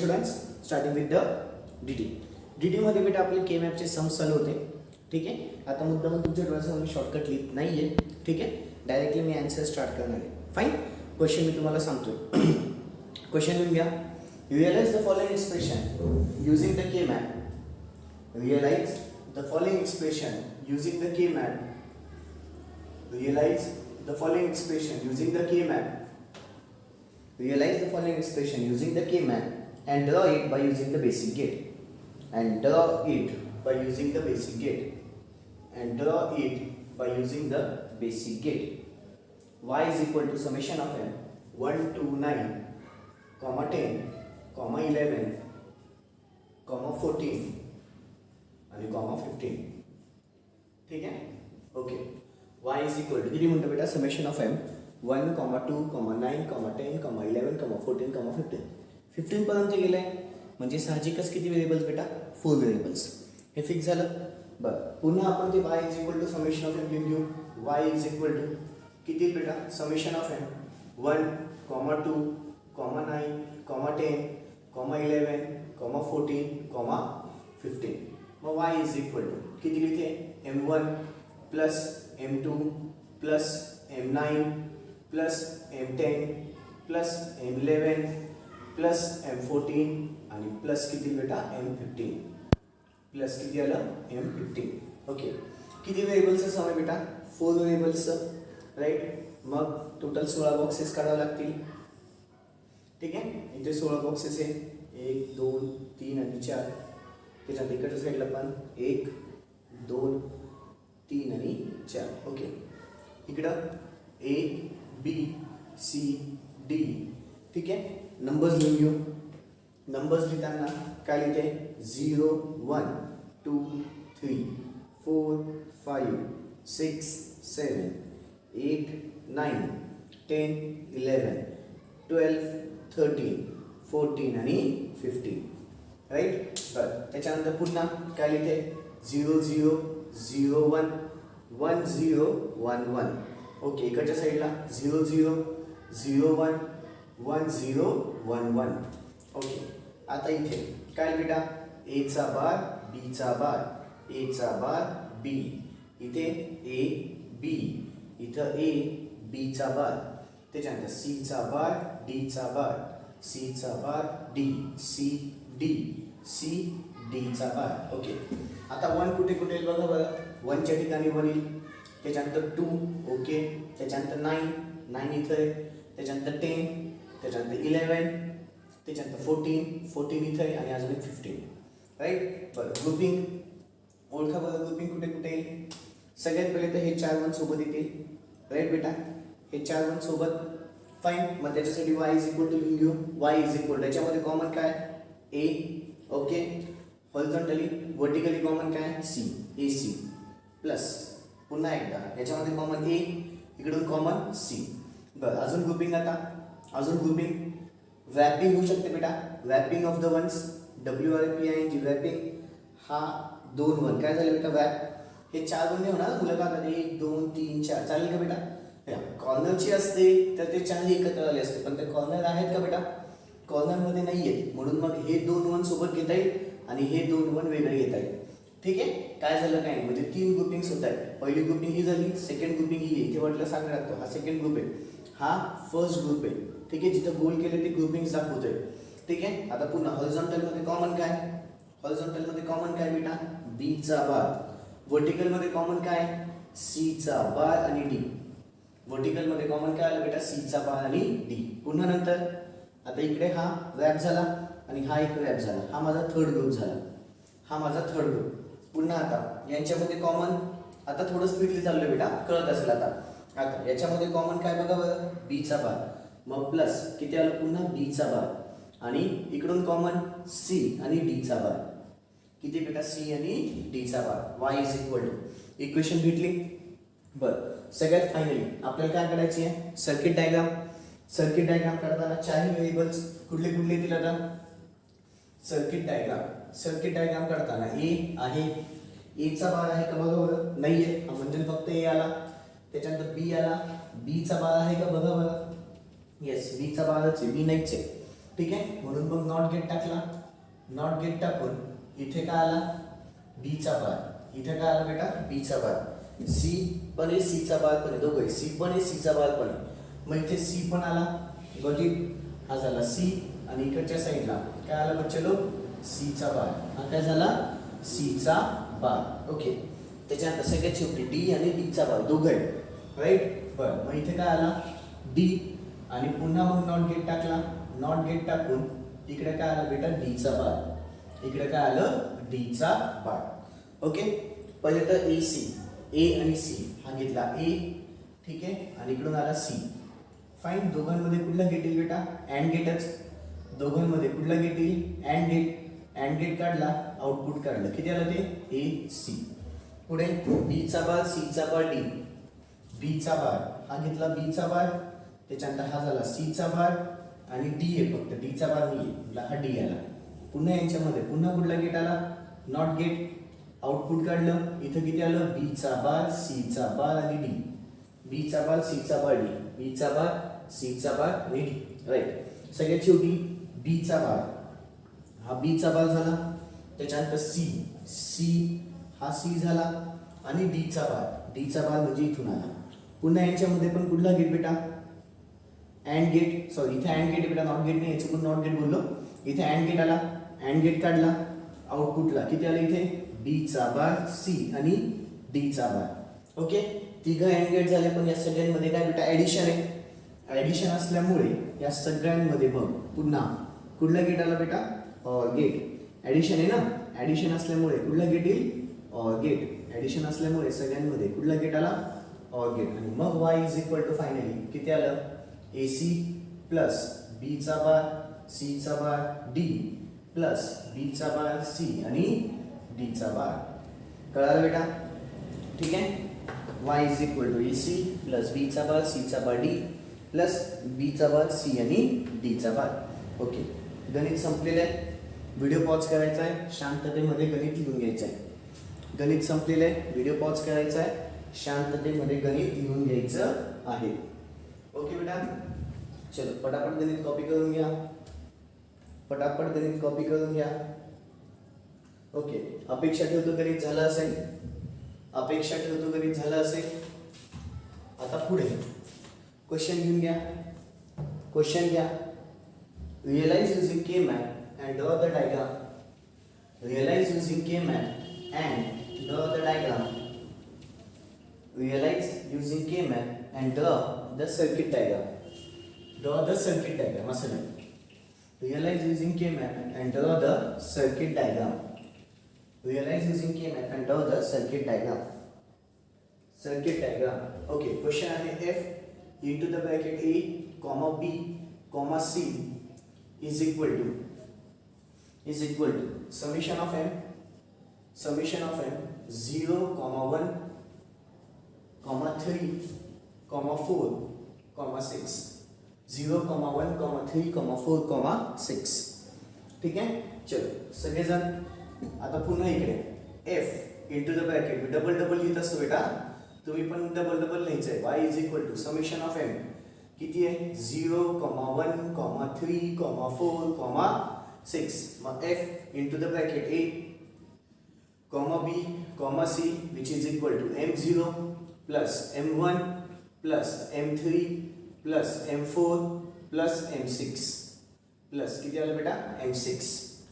Students, starting with the D मध्ये बेटा आपले के मॅपचे सम सॉल्व होते. ठीक आहे. आता मुद्दाम तुमच्या डोळ्यासमोर मी शॉर्टकट लिहित नाही आहे. ठीक आहे. डायरेक्टली मी आन्सर स्टार्ट करणार आहे. फाईन. क्वेश्चन मी तुम्हाला सांगतोय. क्वेश्चन लिहून घ्या. Realize the following expression using the K map. Realize the following expression using the K map. Realize the following expression using the K map. Realize the following expression using the K map and draw it by using the basic gate. And draw it by using the basic gate. And draw it by using the basic gate. Y is equal to summation of m 1 to 9, comma 10, comma 11, comma 14 आणि comma 15. ठीक आहे. Okay. y is equal to किती म्हणतो बेटा summation of m 1, 2, 9, 10, 11, 14, 15. 15 पर्यंत गेलाय म्हणजे साहजिकच किती व्हेरिएबल्स बेटा 4 व्हेरिएबल्स. हे फिक्स झालं. बरं पुन्हा आपण ते y is equal to summation of m घेऊन घेऊ. y is equal to किती बेटा समेशन ऑफ m 1, 2, 9, 10, 11, 14, 15. मग y is equal to किती लिहिते m1 plus m2 plus m9 plus m10 plus m11 plus m14 आणि प्लस किती बेटा m15. प्लस किती आलं m15. ओके. किती व्हेरिएबल्सचं सम आहे बेटा 4 व्हेरिएबल्सचं. राईट. मग टोटल 16 बॉक्सेस काढावे लागतील. ठीक आहे. इथे 16 बॉक्सेस आहे 1 2 3 आणि 4. त्याच्यात इकडच्या साईडला पण 1 2 3 आणि 4. ओके. इकडं ए बी सी डी. ठीक आहे. नंबर्स लिहून घेऊ. नंबर्स लिहिताना काय लिहिते 0 1 2 3 4 5 6 7 8 9 10 11 12 13 14 आणि 15. राईट. बरं त्याच्यानंतर पुन्हा काय लिहिते 0 0 0 1 1 0 1 1. ओके. इकडच्या साईडला 0 0 0 1 1 0 1 1. ओके. आता इथे काय बेटा ए चा बार बी चा बार ए चा बार बी. इथे ए बी. इथं ए बी चा बार. त्याच्यानंतर सी चा बार डी चा बार सी चा bar D C D C D चा बार. ओके. आता 1 कुठे कुठे येईल बघा बरं. 1 च्या ठिकाणी 1 येईल. त्याच्यानंतर 2. ओके. त्याच्यानंतर 9 इथं आहे. त्याच्यानंतर 10. त्याच्यानंतर 11. त्याच्यानंतर 14 इथं आहे आणि अजून एक 15. राईट. बरं ग्रुपिंग ओळखा बरं. ग्रुपिंग कुठे कुठे येईल. सगळ्यात पहिले तर हे 4 1 सोबत येतील. राईट बेटा. हे 4 1 सोबत. फाईन. मग त्याच्यासाठी y इज इक्वल टू लिहून घेऊ. y इज इक्वल टू याच्यामध्ये कॉमन काय a. Okay. Horizontally vertically common काय सी ए सी प्लस पुन्हा एकदा याच्यामध्ये कॉमन ए इकडून कॉमन सी. बरं अजून ग्रुपिंग. आता अजून ग्रुपिंग रॅपिंग होऊ शकते बेटा. Wrapping of the ones WRPING wrapping. हा 2 1 काय झालं बेटा वॅप. हे 4 1 होणार मुलं का 1 2 3 4 चालेल का बेटा. कॉर्नरची असते तर ते 4 एकत्र आले असते पण ते कॉर्नर आहेत का बेटा कॉर्नरमध्ये नाही आहेत. म्हणून मग हे 2 1 सोबत घेता येईल आणि हे 2 1 वेगळे घेता येईल. ठीक आहे. काय झालं काय म्हणजे 3 ग्रुपिंग्स होत आहेत. पहिली ग्रुपिंग ही झाली. सेकंड ग्रुपिंग ही आहे. इथे म्हटलं सांगणार लागतो हा सेकंड ग्रुप आहे. हा फर्स्ट ग्रुप आहे. ठीक आहे. जिथं गोल केले ते ग्रुपिंग्स दाखवतोय. ठीक आहे. आता पुन्हा हॉरिझॉन्टलमध्ये कॉमन काय. हॉरिझॉन्टलमध्ये कॉमन काय बेटा बी चा बार. वर्टिकलमध्ये कॉमन काय सी चा बार आणि डी. वर्टिकलमध्ये कॉमन काय आलं बेटा सी चा बार आणि डी. पुन्हा नंतर आता इकडे हा रॅप झाला आणि हा एक रॅप झाला. हा माझा थर्ड ग्रुप झाला. हा माझा थर्ड ग्रुप. पुन्हा आता यांच्यामध्ये कॉमन आता थोडं स्पीडली चाललं बेटा कळत असेल आता. आता याच्यामध्ये कॉमन काय बघा बरं बी चा बार. मग प्लस किती आलं पुन्हा बी चा बार आणि इकडून कॉमन सी आणि डी चा बार. किती बेटा सी आणि डी चा bar. y is equal to equation भेटली. बरं सगळ्यात फायनली आपल्याला काय करायची आहे सर्किट डायग्राम. सर्किट डायग्राम करताना 4 व्हेरिएबल्स कुठले कुठले येतील आता सर्किट डायग्राम. सर्किट डायग्राम करताना ए आहे. ए चा बार आहे का बघा बरं नाही आहे म्हणजे फक्त ए आला. त्याच्यानंतर बी आला. बी चा बार आहे का बघा बरं येस बी चा बारच आहे. बी नाहीच आहे. ठीक आहे, म्हणून मग नॉट गेट टाकला. नॉट गेट टाकून इथे काय आला, बी चा बार. इथे काय आला बेटा, बी चा बार. सी पण आहे, सी चा बार पण आहे, दोघे सी पण आहे, सी चा बार पण आहे. मग इथे सी पण आला, गॉट इट. हा झाला सी आणि इकडच्या साईडला काय आला बच्चलो, सी चा बार. हा काय झाला, सी चा बार. ओके, त्याच्यानंतर सगळ्यात शेवटी डी आणि डी चा बार दोघे, राईट. बरं, मग इथे काय आला, डी आणि पुन्हा मग नॉट गेट टाकला. नॉट गेट टाकून इकडे काय आलं बेटा, डी चा बार. इकडे काय आलं, डी चा बार. ओके, पहिले तर ए सी, ए आणि सी हा घेतला ए, ठीक आहे, आणि इकडून आला सी. फाईन, दोघांमध्ये कुठला गेट येईल बेटा, अँड गेटच. दोघांमध्ये कुठला गेट येईल, अँड गेट. अँड गेट काढला, आउटपुट काढलं, किती आलं ते, ए सी. पुढे बी चा बार, सी चा बार, डी. बी चा बार हा घेतला, बी चा बार. त्याच्यानंतर हा झाला सी चा बार आणि डी आहे, फक्त डी चा बार नाही आहे, हा डी आला. पुन्हा यांच्यामध्ये पुन्हा कुठला गेट आला, नॉट गेट. आउटपुट काढलं, इथं किती आलं, बी चा बार, सी चा बार आणि डी. बी चा बार, सी चा बार, डी. बी चा बार, सी चा बार आणि डी, राईट. सगळ्यात शेवटी बी चा बार, हा बी चा बार झाला. त्याच्यानंतर सी, सी हा सी झाला आणि डी चा बार. डी चा बार म्हणजे इथून आला. पुन्हा यांच्यामध्ये पण कुठला गेट बेटा, अँड गेट. सॉरी, इथे अँड गेट बेटा, नॉट गेट नाही, याचं पण नॉट गेट बोललो. इथे अँड गेट आला, अँड गेट काढला, आउटपुटला किती आलं इथे, बी चा बार, सी आणि डी चा बार. ओके, तिघं अँड गेट झाले. पण या सगळ्यांमध्ये काय बेटा, ऍडिशन आहे. ऍडिशन असल्यामुळे या सगळ्यांमध्ये मग पुन्हा कुठला गेट आला बेटा, ऑर गेट. ऍडिशन आहे ना, ऍडिशन असल्यामुळे कुठला गेट येईल, ऑर गेट. ऍडिशन असल्यामुळे सगळ्यांमध्ये कुठला गेट आला, ऑर गेट. आणि मग Y is equal to finally किती आलं, ए सी प्लस बी चा बार, सी चा बार, डी प्लस बी चा बार, सी आणि डी चा बार. कळालं बेटा, ठीक आहे. y is equal to A C plus B चा बार, सी चा बार, डी प्लस बी चा बार, सी आणि डी चा बार. ओके, गणित संपलेलं आहे. व्हिडिओ पॉज करायचा आहे, शांततेमध्ये गणित लिहून घ्यायचं आहे. गणित संपलेलं आहे, व्हिडिओ पॉज करायचा आहे, शांततेमध्ये गणित लिहून घ्यायचं आहे. ओके बेटा, चलो पटापट गणित कॉपी करून घ्या, पटापट गणित कॉपी करून घ्या. ओके, अपेक्षा ठेवतो गणित झालं असेल, अपेक्षा ठेवतो गणित झालं असेल. आता पुढे क्वेश्चन घेऊन घ्या. क्वेश्चन घ्या, realize using K map and draw the diagram. Realize using K map and draw the diagram. Realize using K map and draw the circuit diagram. Draw the circuit diagram असं नाही. Realize using K map and draw the circuit diagram. Realize using K-map and draw the circuit diagram. Circuit diagram. Okay. Question आहे F into the bracket A, comma B, comma C is equal to summation of m 0, 1, 3, 4, 6. 0, 1, 3, 4, 6. ठीक आहे. चलो सगळेजण आता पुन्हा इकडे F into the bracket, double double लिहित असतो बेटा, तुम्ही पण डबल डबल लिहायचं आहे. Y is equal to summation of M किती आहे, 0, 1, 3, 4, 6. मग F into the bracket A, B, C which is equal to M0 plus M1 plus M3 plus M4 plus M6 plus किती आलं बेटा, M6.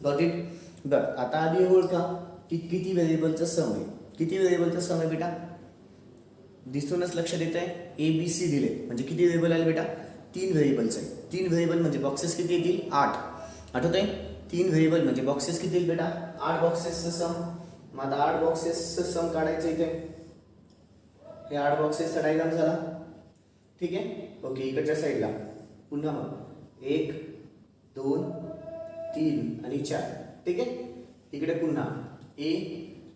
Got it. बरं, आता आधी ओळखा की किती व्हेरिएबलचा सम आहे. किती व्हेरिएबलचा सम आहे बेटा, दिसूनच लक्षात येत आहे. ए बी सी दिले म्हणजे किती व्हेरिएबल आले बेटा, 3 व्हेरिएबल्स आहे. 3 व्हेरिएबल म्हणजे बॉक्सेस किती येतील, 8. आठवत आहे, 3 व्हेरिएबल म्हणजे बॉक्सेस किती येईल बेटा, 8 बॉक्सेसचं सम. मग आता 8 बॉक्सेसचं सम काढायचं इथे. हे 8 बॉक्सेसचा डायग्राम झाला, ठीक आहे. ओके, इकडच्या साईडला पुन्हा मग 1, 2, 3 आणि 4. ठीक आहे. इकडे पुन्हा ए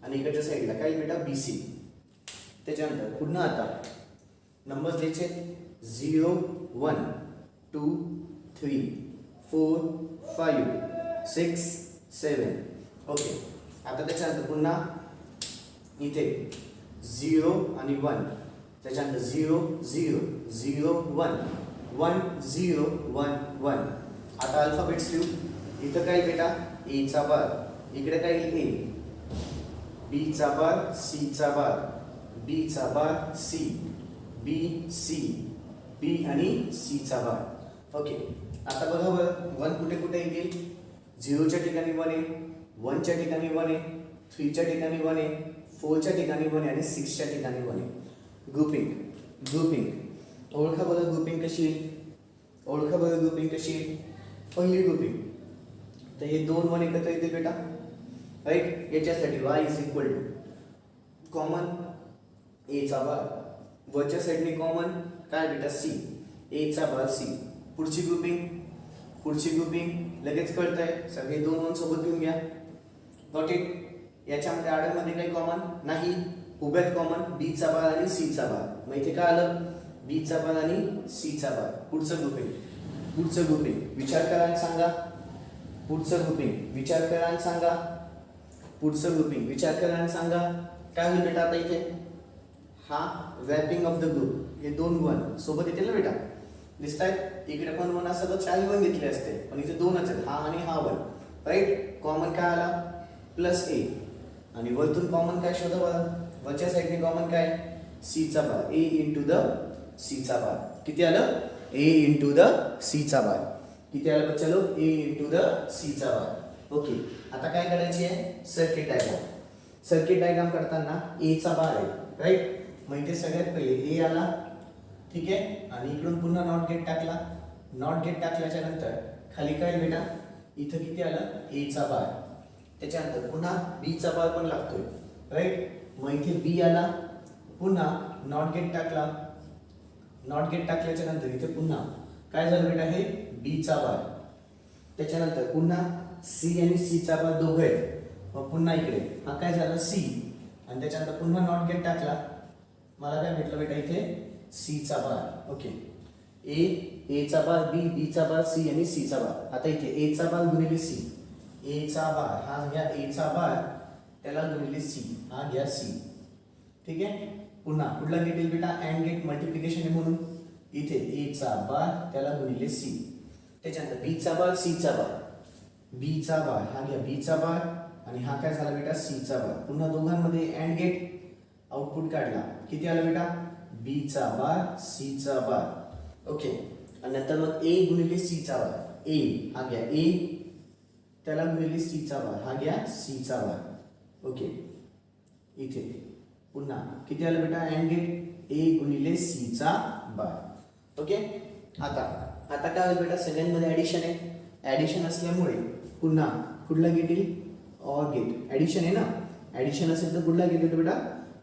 आणि इकडच्या साईडला काय बेटा, बी सी. त्याच्यानंतर पुन्हा आता नंबर्स द्यायचे 0, 1, 2, 3, 4, 5, 6, 7. ओके, आता त्याच्यानंतर पुन्हा इथे 0 आणि 1, त्याच्यानंतर 0, 0, 0, 1, 1, 0, 1, 1. आता अल्फाबेट्स लिहू. इथं काय बेटा ए चा बार, इकडे काय येईल ए, बी चा बार, सी चा बार, बी चा बार, सी, बी, सी, बी आणि सी चा बार. ओके. आता बघा बरं, 1 कुठे कुठे येईल, 0 च्या ठिकाणी 1 आहे, 1 च्या ठिकाणी 1 आहे, 3 च्या ठिकाणी 1 आहे, 4 च्या ठिकाणी 1 आहे आणि 6 च्या ठिकाणी 1 आहे. ग्रुपिंग, ग्रुपिंग ओळखा बरं ग्रुपिंग कशी आहे, ओळखा बरं ग्रुपिंग कशी आहे. पहिली ग्रुपिंग, तर हे 2 1 एकत्र येते बेटा, राईट. याच्यासाठी y is equal to common A चा बार, वरच्या साईडने कॉमन काय बेटा सी, ए चा बार सी. पुढची ग्रुपिंग, पुढची ग्रुपिंग लगेच कळतंय, सगळे 2 1 सोबत घेऊन घ्या. Got it. याच्यामध्ये आडमध्ये काही कॉमन नाही, उभ्यात कॉमन बी चा बार आणि सी चा बार. मग इथे काय आलं, बी चा बार आणि सी चा बार. पुढचं ग्रुपिंग, पुढचं ग्रुपिंग विचार करा आणि सांगा. पुढचं ग्रुपिंग विचार करा आणि सांगा. पुढचं ग्रुपिंग विचार करा आणि सांगा. काय होईल बेटा आता इथे, हा रॅपिंग ऑफ द ग्रुप, हे 2 1 सोबत येतील ना बेटा, दिसतायत. इकडे पण 1 असतं तर 4 1 घेतले असते, पण इथे 2च आहेत, हा आणि हा 1, राईट. कॉमन काय आला प्लस ए, आणि वरतून कॉमन काय शोधा बरं, वरच्या साईडने कॉमन काय सी चा बार, ए इंटू द सी चा बार. किती आलं, ए इंटू द सी चा बार. किती आलं बच्चलो, ए इंटू द सी चा बार. ओके. आता काय करायची आहे, सर्किट डायग्राम. सर्किट डायग्राम करताना ए चा बार आहे, राईट. मग इथे सगळ्यात पहिले ए आला, ठीक आहे, आणि इकडून पुन्हा नॉट गेट टाकला. नॉट गेट टाकल्याच्या नंतर खाली काय बेटा, इथं किती आलं ए चा बार. त्याच्यानंतर पुन्हा बी चा बार पण लागतोय, राईट. मग इथे बी आला, पुन्हा नॉट गेट टाकला. नॉट गेट टाकल्याच्या नंतर इथे पुन्हा काय झालं बेटा, हे बी चा बार. त्याच्यानंतर पुन्हा सी आणि सी चा बार दोघं आहेत. मग पुन्हा इकडे हा काय झाला सी, आणि त्याच्यानंतर पुन्हा नॉट गेट टाकला. मला काय भेटलं बेटा इथे सी चा बार. ओके. ए चा बार, बी, बी चा बार, सी आणि सी चा बार. आता इथे ए चा बार गुणिले सी, ए चा बार हा घ्या ए चा बार, त्याला गुणिले सी, हा घ्या सी. ठीक आहे. पुन्हा कुठला गेट येईल बेटा, अँड गेट, मल्टिप्लिकेशन आहे म्हणून इथे ए चा बार त्याला गुणिले सी. त्याच्यानंतर बी चा बार, सी चा बार, बी चा बार हा घ्या बी चा बार, आणि हा काय झाला बेटा सी चा बार. पुन्हा दोघांमध्ये अँड गेट, आउटपुट काढला. किती आलं बेटा, बी चा बार, सी चा बार. ओके. आणि नंतर मग ए गुणिले सी चा बार, ए हा घ्या ए, त्याला गुणिले सी चा बार, हा घ्या सी चा बार. ओके. इथे पुन्हा किती आलं बेटा, अँड गेट, ए गुणिले सी चा बार. ओके. आता काय होईल बेटा, सगळ्यांमध्ये ऍडिशन आहे. ऍडिशन असल्यामुळे पुन्हा कुठला गेट येईल, ऑर गेट. ऍडिशन आहे ना, ऍडिशन असेल तर कुठला गेट येतो बेटा,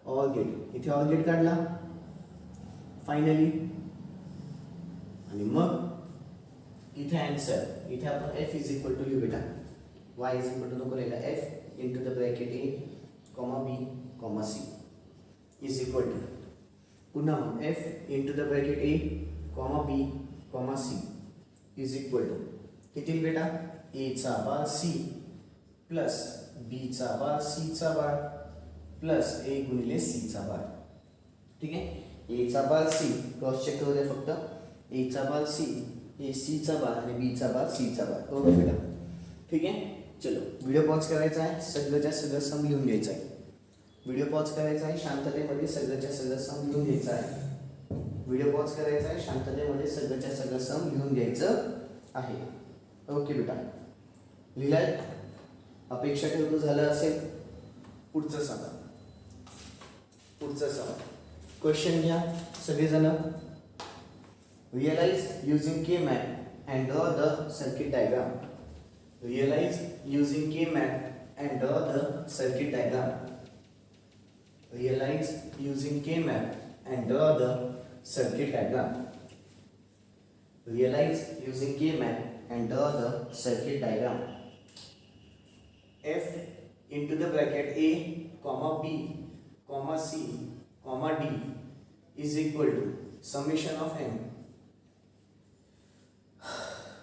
ऑर गेट. इथे ऑर गेट काढला फायनली, आणि मग इथे आन्सर, इथे आपण एफ इज इक्वल टू लिहू बेटा, वाय इज इक्वल टू नको लिहिला, F into the bracket A comma B comma C is equal to, पुन्हा मग F into the bracket A comma B comma C is equal to किती बेटा, ए चा bar C plus B चा bar C चा बार plus ए गुणिले C चा बार. ठीक आहे. ए चा बार सी, क्रॉस चेक करू दे फक्त, ए चा बार सी, ए सी चा बार आणि बी चा बार सी चा बार. ओके बेटा. ठीक आहे. चलो व्हिडिओ पॉज करायचा आहे, सगळंच्या सगळं सम लिहून घ्यायचं आहे. व्हिडिओ पॉज करायचा आहे, शांततेमध्ये सगळंच्या सगळं सम लिहून घ्यायचं आहे. व्हिडिओ पॉज करायचा आहे, शांततेमध्ये सगळंच्या सगळं सम लिहून घ्यायचं आहे. ओके बेटा, लिहिलाय, अपेक्षा ठेवतो झालं असेल. पुढचं सांगा, पुढचं सांगा. क्वेश्चन घ्या सगळेजण. Realize using K map and draw the circuit diagram. Realize using K map and draw the circuit diagram. Realize using K map and draw the circuit diagram. Realize using K map and draw the circuit diagram. F into the bracket A, comma B, comma C, comma D is equal to summation of n.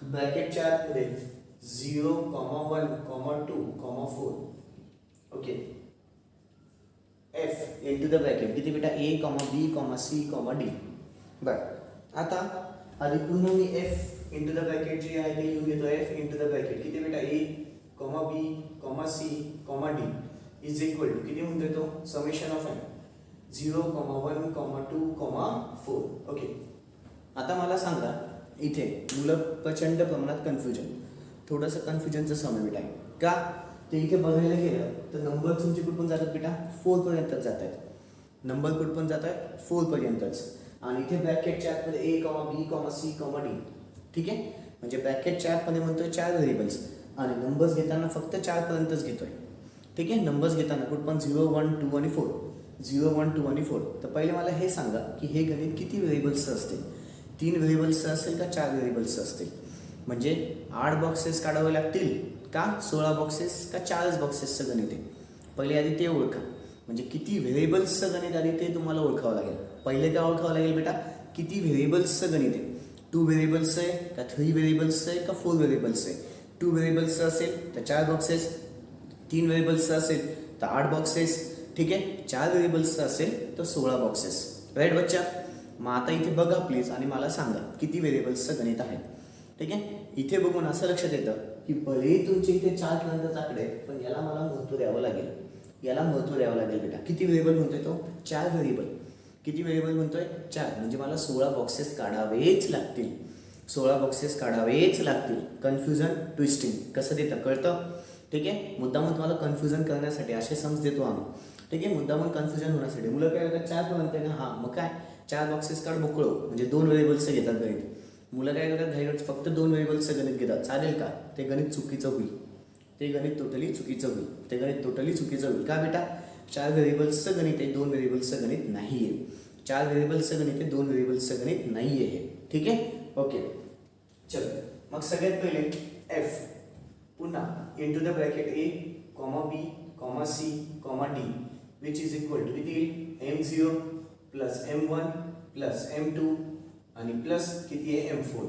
Bracket च्या आतमध्ये 0, 1, 2, 4. Okay. F into the bracket किती बेटा, A, B, C, D. बर. आता आधी पुन्हा मी F into the bracket जी आहे ते यू घेतो एफ इंटू द ब्रॅकेट किती बेटा A comma B comma C comma D is equal to किती म्हणतोय तो समेशन ऑफ एन 0, 1, 2, 4. ओके. आता मला सांगा इथे मुलं प्रचंड प्रमाणात थोडंसं कन्फ्युजनचं समय आहे का ते इथे बघायला गेलं तर नंबर तुमचे कुठून जातात बेटा 4 पर्यंतच जात आहेत नंबर कुठून जात आहेत 4 पर्यंतच आणि इथे ब्रॅकेटच्या आतमध्ये ए comma B comma C comma D ठीक आहे म्हणजे ब्रॅकेटच्या आतमध्ये म्हणतोय 4 व्हेरिएबल्स आणि नंबर्स घेताना फक्त 4 पर्यंतच घेतोय ठीक आहे नंबर्स घेताना कुठं पण 0, 1, 2 आणि 4 0, 1, 2 आणि 4 तर पहिले मला हे सांगा की हे गणित किती व्हेरिएबल्सचं असतील 3 व्हेरिएबल्सचं असेल का 4 व्हेरिएबल्सचं असतील म्हणजे 8 बॉक्सेस काढावे लागतील का 16 बॉक्सेस का 40 बॉक्सेसचं गणित आहे पहिले आधी ते ओळखा म्हणजे किती व्हेरिएबल्सचं गणित आधी ते तुम्हाला ओळखावं लागेल पहिले काय ओळखावं लागेल बेटा किती व्हेरिएबल्सचं गणित आहे 2 व्हेरिएबल्सचं आहे का 3 व्हेरिएबल्सचं आहे का 4 व्हेरिएबल्सचं आहे 2 व्हेरिएबल्सचं असेल तर 4 बॉक्सेस 3 व्हेरिएबल्सचं असेल तर 8 बॉक्सेस ठीक आहे 4 व्हेरिएबल्सचं असेल तर 16 बॉक्सेस राईट बच्चा मग आता इथे बघा प्लीज आणि मला सांगा किती व्हेरिएबल्सचं गणित आहे ठीक आहे इथे बघून असं लक्षात येतं की भले तुमचे इथे 4 पर्यंत आकडे पण याला मला महत्त्व द्यावं लागेल बेटा किती व्हेरिएबल म्हणतोय तो 4 व्हेरिएबल किती व्हेरिएबल म्हणतोय 4 म्हणजे मला 16 बॉक्सेस काढावेच लागतील कन्फ्युजन ट्विस्टिंग कसं देतं कळतं ठीक आहे मुद्दामून तुम्हाला कन्फ्युजन करण्यासाठी असे सम्स देतो आम्ही ठीक आहे मुद्दामून कन्फ्युजन होण्यासाठी मुलं काय करतात 4 पर्यंत ना हां मग काय 4 बॉक्सेस काढ मोकळो म्हणजे 2 व्हेरिएबल्सचं घेतात गणित मुलं काय करतात घाईगड फक्त 2 व्हेरिएबल्सचं गणित घेतात चालेल का ते गणित चुकीचं होईल ते गणित टोटली चुकीचं होईल का बेटा 4 व्हेरिएबल्सचं गणित आहे 2 व्हेरिएबल्सचं गणित नाही आहे 4 व्हेरिएबल्सचं गणित आहे 2 व्हेरिएबल्सचं गणित नाही आहे ठीक आहे ओके चल मग सगळ्यात पहिले एफ पुन्हा into the bracket A comma B comma C comma D which is equal to किती येईल M0 plus M1 plus M2 आणि प्लस किती आहे M4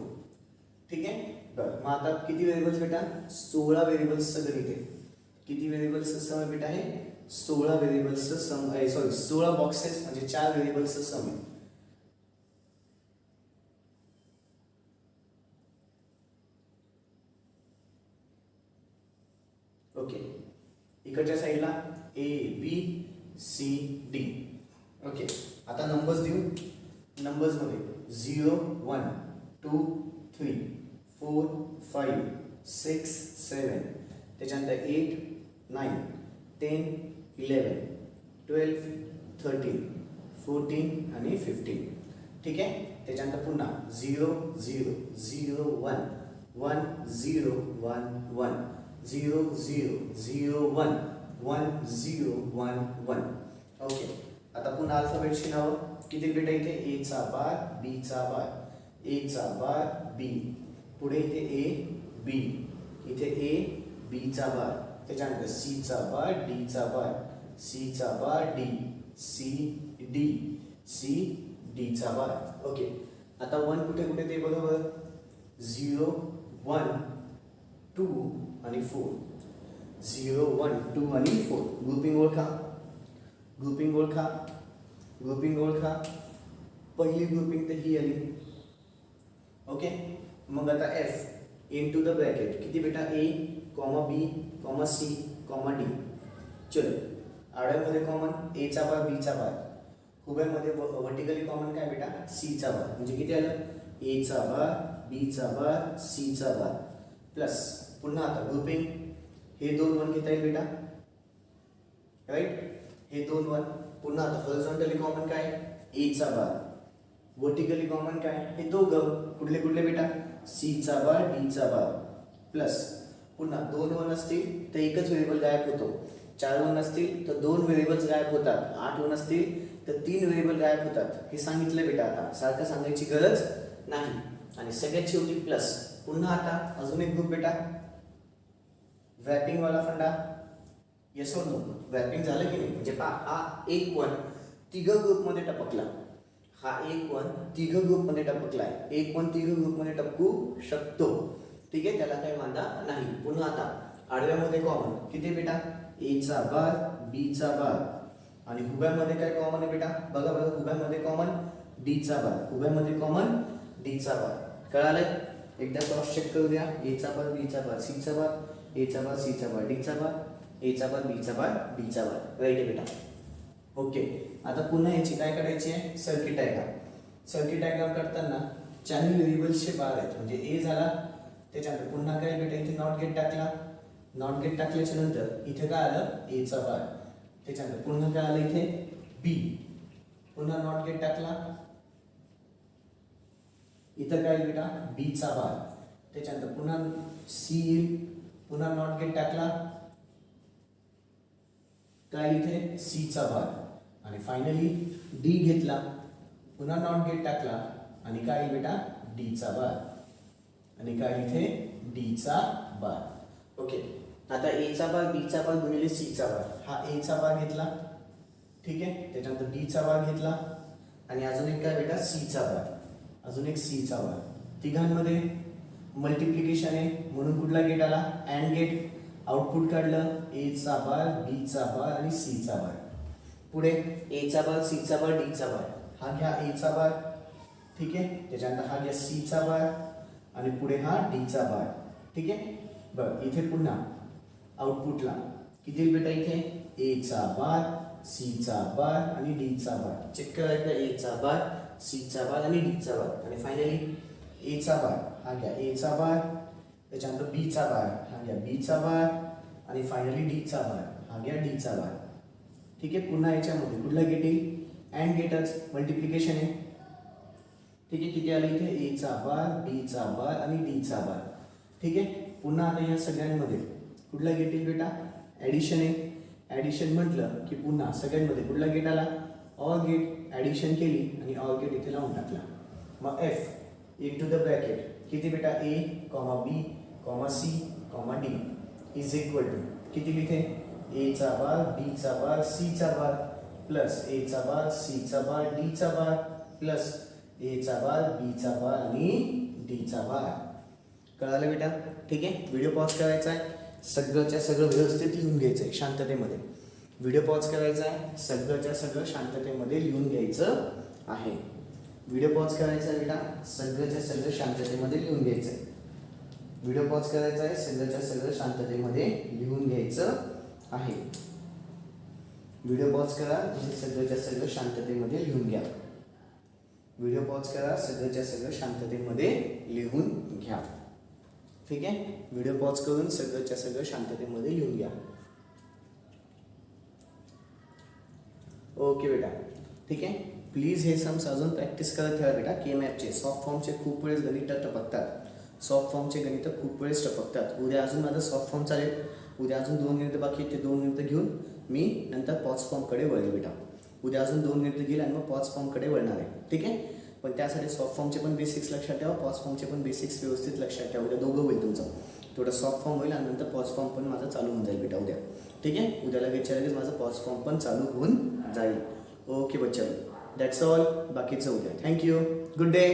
ठीक आहे बरं मग आता किती व्हेरिएबल्स बेटा 16 व्हेरिएबल्सचं गणित आहे किती व्हेरिएबल्सचं सम बेटा आहे 16 व्हेरिएबल्सचं सम आहे 16 बॉक्सेस म्हणजे 4 व्हेरिएबल्सचं सम आहे ओके इकडच्या साईडला A B C D okay आता नंबर्स देऊ नंबर्समध्ये 0 1 2 3 4 5 6 7 त्याच्यानंतर 8 9 10 11 12 13 14 आणि 15 ठीक आहे त्याच्यानंतर पुन्हा 0 0 0 1 1 0 1 1 0 0 0 1 1 0 1 1 ओके आता पुन्हा अल्फाबेटची नावं किती बेटा इथे ए चा बार बी चा बार बी पुढे इथे ए बी इथे ए बी चा बार त्याच्यानंतर सी चा बार डी चा बार सी चा बार डी सी डी चा बार ओके आता 1 कुठे कुठे ते बरोबर 0 1 2 आणि 4 0 1 2 आणि 4 ग्रुपिंग ओळखा पहिली ग्रुपिंग तर ही आली ओके मग आता एफ इनटू द ब्रॅकेट किती बेटा A comma B comma C comma D चलो आड्यामध्ये कॉमन ए चा बार बी चा बार उभ्यामध्ये वर्टिकली कॉमन काय बेटा सी चा बार म्हणजे किती आलं ए चा बार बी चा बार सी चा बार प्लस पुन्हा आता ग्रुपिंग हे 2 1 घेता येईल बेटा राईट हे 2 1 पुन्हा आता हॉरिझॉन्टली कॉमन काय ए चा बार वर्टिकली कॉमन काय हे दोघं कुठले बेटा सी चा बार डी चा बार प्लस पुन्हा 2 1 असतील तर एकच व्हेरिएबल गायब होतो 4 1 असतील तर 2 व्हेरिएबल्स गायब होतात 8 1 असतील तर 3 व्हेरिएबल गायब होतात हे सांगितलं बेटा आता सारखं सांगायची गरज नाही आणि सगळ्यात शेवटी प्लस पुन्हा आता अजून एक ग्रुप बेटा वॅपिंग वाला फंडा येस और नो वॅपिंग झालं की नाही म्हणजे हा एक 1 तिघ ग्रुपमध्ये टपकला हा एक 1 तिघ ग्रुपमध्ये टपकलाय एक 1 तिघ ग्रुपमध्ये टपकू शकतो ठीक आहे त्याला काही वांधा नाही पुन्हा आता आडव्यामध्ये कॉमन किती बेटा ए चा बार बी चा बार आणि उभ्यामध्ये काय कॉमन आहे बेटा बघा उभ्यामध्ये कॉमन डी चा बार कळालंय एकदा क्रॉस चेक करू द्या. एचा बार बीचा बार सीचा बार, एचा बार सीचा बार डीचा बार, एचा बार बीचा बार डीचा बार. राईट आहे बेटा. ओके. आता पुन्हा याची काय काढायची आहे, सर्किट डायग्राम. सर्किट डायग्राम करताना चारही व्हेरिएबल्सचे बार आहेत. म्हणजे ए झाला, त्याच्यानंतर पुन्हा काय बेटा इथे नॉट गेट टाकला. नॉट गेट टाकल्याच्या नंतर इथे काय आलं, एचा बार. त्याच्यानंतर पुन्हा काय आलं इथे बी. पुन्हा नॉट गेट टाकला, इथं काय बेटा बीचा बार. त्याच्यानंतर पुन्हा सी येईल, पुन्हा नॉट गेट टाकला, काय इथे सीचा बार. आणि फायनली डी घेतला, पुन्हा नॉट गेट टाकला आणि काय बेटा डीचा बार. आणि काय इथे डीचा बार. ओके. आता एचा बार बीचा बार गुणिले सीचा बार. हा एचा बार घेतला, ठीक आहे. त्याच्यानंतर बीचा बार घेतला आणि अजून एक काय बेटा सीचा बार, अजून एक सीचा बार. तिघांमध्ये मल्टिप्लिकेशन आहे म्हणून कुठला गेट आला, अँड गेट. आउटपुट काढलं, एचा बार बीचा बार आणि सीचा बार. पुढे एचा बार सीचा बार डीचा बार. हा घ्या एचा बार, ठीक आहे. त्याच्यानंतर हा घ्या सीचा बार आणि पुढे हा डीचा बार, ठीक आहे. बरं इथे पुन्हा आउटपुटला किती बेटा इथे एचा बार सीचा बार आणि डीचा बार. चेक करायचं एचा बार सीचा बार आणि डीचा बार. आणि फायनली एचा बार हा घ्या एचा बार, त्याच्यानंतर बीचा बार हा घ्या बीचा बार आणि फायनली डीचा बार हा घ्या डीचा बार, ठीक आहे. पुन्हा याच्यामध्ये कुठला गेट येईल, अँड गेटच, मल्टिप्लिकेशन आहे, ठीक आहे. किती आलं इथे एचा बार बीचा बार आणि डीचा बार, ठीक आहे. पुन्हा आता या सगळ्यांमध्ये कुठला गेट येईल बेटा, ॲडिशन आहे. ॲडिशन म्हटलं की पुन्हा सगळ्यांमध्ये कुठला गेट आला, ऑर गेट. ॲडिशन केली आणि ऑर गेट इथे लावून टाकला. मग एफ इंटू द ब्रॅकेट किती बेटा A comma B comma C comma D is equal to किती लिहिते एचा बार बीचा बार सीचा बार प्लस एचा बार सीचा बार डीचा बार प्लस एचा बार बीचा बार आणि डीचा बार. कळालं बेटा, ठीक आहे. व्हिडिओ पॉज करायचा आहे, सगळंच्या सगळं व्यवस्थित लिहून घ्यायचं आहे शांततेमध्ये. व्हिडिओ पॉज करायचा आहे, सगळंच्या सगळं शांततेमध्ये लिहून घ्यायचं आहे. व्हिडिओ पॉज करायचा आहे बेटा, सगळंच्या सगळं शांततेमध्ये लिहून घ्यायचं आहे. व्हिडिओ पॉज करायचा आहे, सगळंच्या सगळं शांततेमध्ये लिहून घ्यायचं आहे. व्हिडिओ पॉज करा, म्हणजे सगळंच्या सगळं शांततेमध्ये लिहून घ्या. व्हिडिओ पॉज करा, सगळंच्या सगळं शांततेमध्ये लिहून घ्या, ठीक आहे. व्हिडिओ पॉज करून सगळंच्या सगळं शांततेमध्ये लिहून घ्या. ओके बेटा, ठीक आहे. प्लीज हे सम्स अजून प्रॅक्टिस करत ठेवा बेटा. के मॅपचे सॉफ्ट फॉर्मचे खूप वेळेस गणित टपकतात. सॉफ्ट फॉर्मचे गणित खूप वेळेस टपकतात. उद्या अजून माझं सॉफ्ट फॉर्म चालेल. उद्या अजून 2 गणित बाकी आहेत, ते 2 गणित घेऊन मी नंतर पॉज फॉर्मकडे वळेल बेटा. उद्या अजून 2 गणित घेईल आणि मग पॉज फॉर्मकडे वळणार आहे, ठीक आहे. पण त्यासाठी सॉफ्ट फॉर्मचे पण बेसिक्स लक्षात ठेवा, पॉज फॉर्मचे पण बेसिक्स व्यवस्थित लक्षात ठेवा. उद्या दोघं होईल तुमचं. थोडं सॉफ्ट फॉर्म होईल आणि नंतर पॉज फॉर्म पण माझं चालू होऊन जाईल बेटा उद्या, ठीक आहे. उद्या लगेच माझं पॉज फॉर्म पण चालू होऊन जाईल. ओके बच्चा, दॅट्स ऑल. बाकीचं उद्या. थँक्यू. Good day.